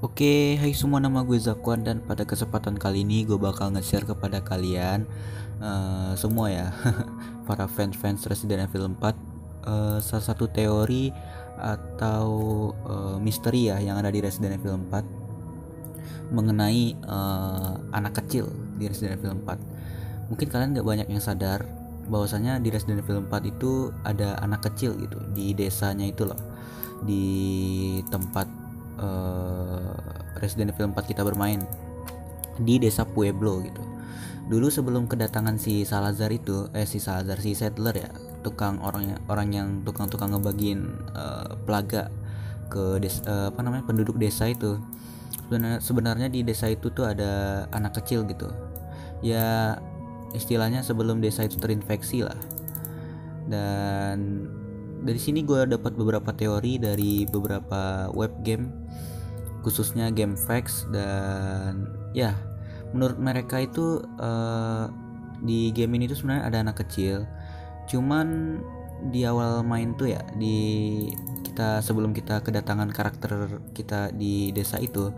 Oke, hai semua, nama gue Zakwan dan pada kesempatan kali ini gue bakal nge-share kepada kalian semua ya, para fans Resident Evil 4, salah satu teori atau misteri ya yang ada di Resident Evil 4 mengenai anak kecil di Resident Evil 4. Mungkin kalian gak banyak yang sadar bahwasanya di Resident Evil 4 itu ada anak kecil gitu di desanya itu loh, di tempat Resident Evil 4 kita bermain di desa Pueblo gitu. Dulu sebelum kedatangan si Salazar itu, si Saddler ya, orang yang tukang ngebagiin pelaga ke penduduk desa itu. Sebenarnya di desa itu tuh ada anak kecil gitu. Ya istilahnya sebelum desa itu terinfeksi lah. Dan dari sini gue dapat beberapa teori dari beberapa web game, khususnya GameFAQs, dan ya menurut mereka itu di game ini tuh sebenarnya ada anak kecil. Cuman di awal main tuh ya, sebelum kita kedatangan karakter kita di desa itu,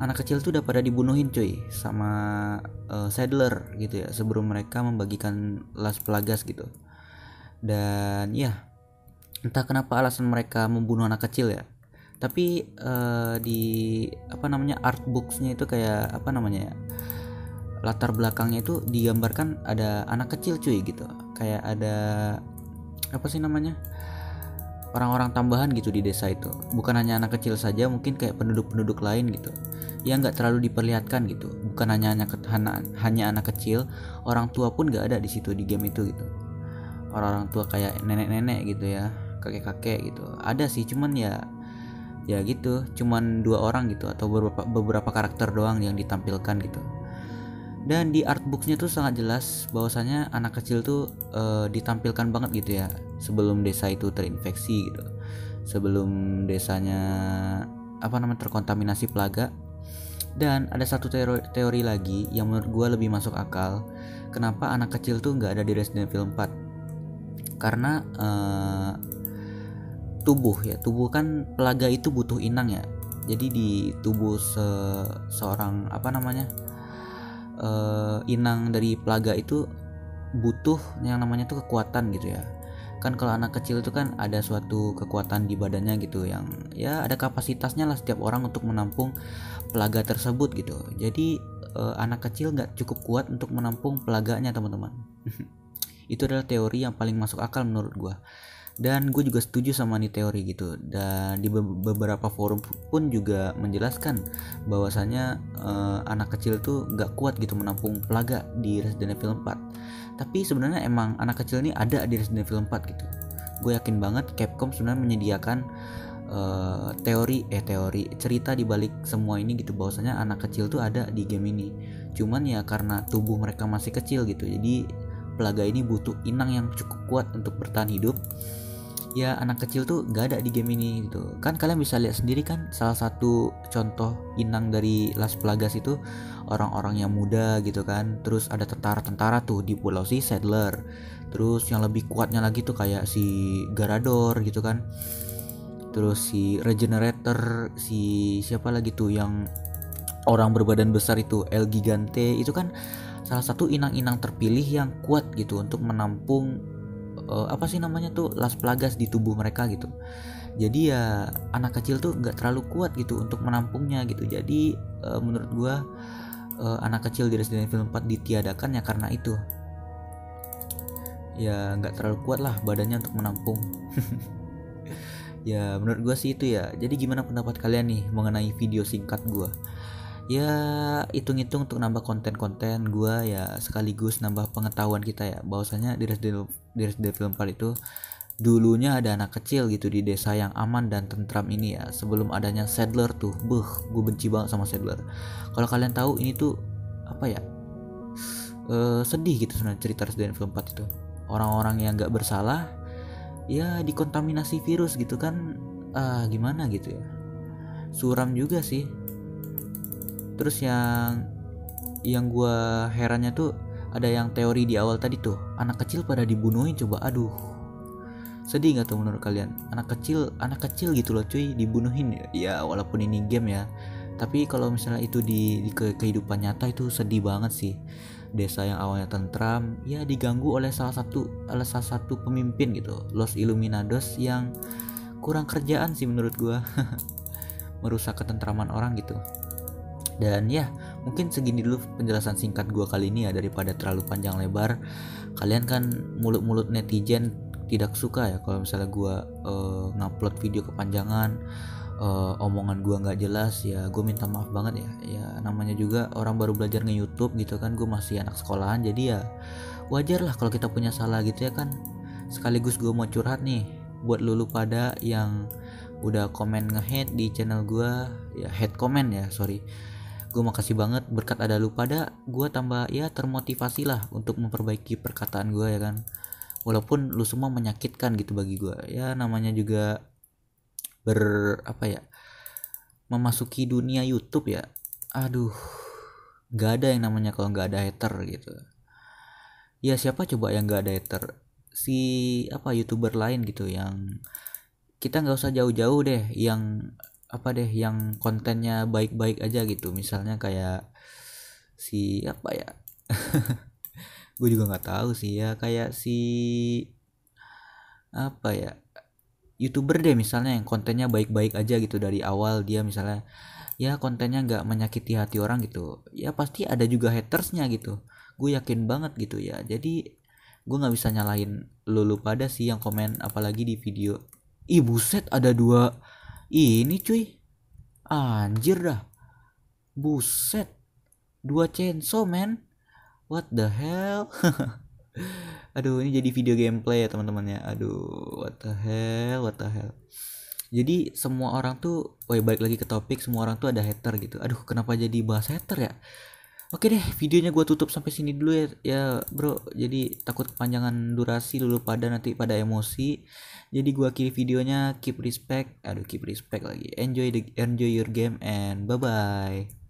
anak kecil tuh udah pada dibunuhin cuy sama Saddler gitu ya, sebelum mereka membagikan las pelagas gitu. Dan ya entah kenapa alasan mereka membunuh anak kecil ya, tapi di artbooksnya itu kayak latar belakangnya itu digambarkan ada anak kecil cuy gitu, kayak ada orang-orang tambahan gitu di desa itu. Bukan hanya anak kecil saja, mungkin kayak penduduk-penduduk lain gitu yang nggak terlalu diperlihatkan gitu. Bukan hanya anak kecil, orang tua pun nggak ada di situ di game itu gitu. Orang-orang tua kayak nenek-nenek gitu ya, kakek-kakek gitu ada sih, cuman ya gitu, cuman 2 orang gitu atau beberapa karakter doang yang ditampilkan gitu. Dan di artbooknya tuh sangat jelas bahwasanya anak kecil tuh ditampilkan banget gitu ya sebelum desa itu terinfeksi gitu, sebelum desanya terkontaminasi plaga. Dan ada satu teori lagi yang menurut gue lebih masuk akal, kenapa anak kecil tuh nggak ada di Resident Evil 4. Karena tubuh kan pelaga itu butuh inang ya. Jadi di tubuh seorang inang dari pelaga itu butuh yang namanya tuh kekuatan gitu ya. Kan kalau anak kecil itu kan ada suatu kekuatan di badannya gitu, yang ya ada kapasitasnya lah setiap orang untuk menampung pelaga tersebut gitu. Jadi anak kecil nggak cukup kuat untuk menampung pelaganya teman-teman. Itu adalah teori yang paling masuk akal menurut gue, dan gue juga setuju sama nih teori gitu. Dan di beberapa forum pun juga menjelaskan bahwasanya anak kecil tuh nggak kuat gitu menampung pelaga di Resident Evil 4. Tapi sebenarnya emang anak kecil ini ada di Resident Evil 4 gitu. Gue yakin banget Capcom sebenarnya menyediakan teori cerita di balik semua ini gitu, bahwasanya anak kecil tuh ada di game ini. Cuman ya karena tubuh mereka masih kecil gitu, jadi pelaga ini butuh inang yang cukup kuat untuk bertahan hidup. Ya anak kecil tuh gak ada di game ini gitu. Kan kalian bisa lihat sendiri kan, salah satu contoh inang dari Las Plagas itu orang-orang yang muda gitu kan. Terus ada tentara-tentara tuh di pulau si Saddler. Terus yang lebih kuatnya lagi tuh kayak si Garador gitu kan. Terus si Regenerator, si siapa lagi tuh yang orang berbadan besar itu, El Gigante, itu kan salah satu inang-inang terpilih yang kuat gitu untuk menampung Las Plagas di tubuh mereka gitu. Jadi ya anak kecil tuh nggak terlalu kuat gitu untuk menampungnya gitu. Jadi menurut gua anak kecil di Resident Evil 4 ditiadakan ya karena itu. Ya nggak terlalu kuat lah badannya untuk menampung. Ya menurut gua sih itu ya. Jadi gimana pendapat kalian nih mengenai video singkat gua? Ya hitung-hitung untuk nambah konten-konten gua ya, sekaligus nambah pengetahuan kita ya, bahwasanya di Resident Evil 4 itu dulunya ada anak kecil gitu di desa yang aman dan tentram ini ya, sebelum adanya Saddler tuh. Gue benci banget sama Saddler. Kalau kalian tahu ini tuh sedih gitu sebenarnya cerita Resident Evil 4 itu. Orang-orang yang gak bersalah ya dikontaminasi virus gitu kan. Gimana gitu ya, suram juga sih. Terus yang gue herannya tuh ada yang teori di awal tadi tuh, anak kecil pada dibunuhin coba. Aduh, sedih nggak tuh menurut kalian? Anak kecil gitu loh cuy dibunuhin ya. Walaupun ini game ya, Tapi kalau misalnya itu di kehidupan nyata itu sedih banget sih. Desa yang awalnya tentram ya diganggu oleh salah satu pemimpin gitu, Los Illuminados, yang kurang kerjaan sih menurut gua. Merusak ketentraman orang gitu. Dan ya mungkin segini dulu penjelasan singkat gua kali ini ya, daripada terlalu panjang lebar. Kalian kan mulut-mulut netizen tidak suka ya kalau misalnya gua ngupload video kepanjangan, omongan gua nggak jelas. Ya gue minta maaf banget ya. Ya namanya juga orang baru belajar nge-YouTube gitu kan, gue masih anak sekolahan, jadi ya wajar lah kalau kita punya salah gitu ya kan. Sekaligus gue mau curhat nih buat lulu pada yang udah komen nge-hate di channel gue, ya hate comment ya, sorry. Gue makasih banget, berkat ada lu pada gue tambah ya termotivasi lah untuk memperbaiki perkataan gue ya kan. Walaupun lu semua menyakitkan gitu bagi gue, ya namanya juga memasuki dunia YouTube ya. Aduh, gak ada yang namanya kalau gak ada hater gitu. Ya siapa coba yang gak ada hater? Si YouTuber lain gitu yang kita nggak usah jauh-jauh deh, yang yang kontennya baik-baik aja gitu, misalnya kayak si gue juga nggak tahu sih ya, kayak si YouTuber deh misalnya yang kontennya baik-baik aja gitu dari awal, dia misalnya ya kontennya nggak menyakiti hati orang gitu, ya pasti ada juga hatersnya gitu, gue yakin banget gitu ya. Jadi gue nggak bisa nyalahin lu pada sih yang komen, apalagi di video. Ih buset, ada dua ini cuy, anjir dah, buset, dua chainsaw man, what the hell. Aduh, ini jadi video gameplay ya teman-teman ya. Aduh, what the hell. Jadi semua orang tuh, balik lagi ke topik, semua orang tuh ada hater gitu. Aduh, kenapa jadi bahas hater ya? Oke deh, videonya gue tutup sampai sini dulu ya bro. Jadi takut kepanjangan durasi, dulu pada nanti pada emosi. Jadi gue akhiri videonya, keep respect lagi. Enjoy your game and bye bye.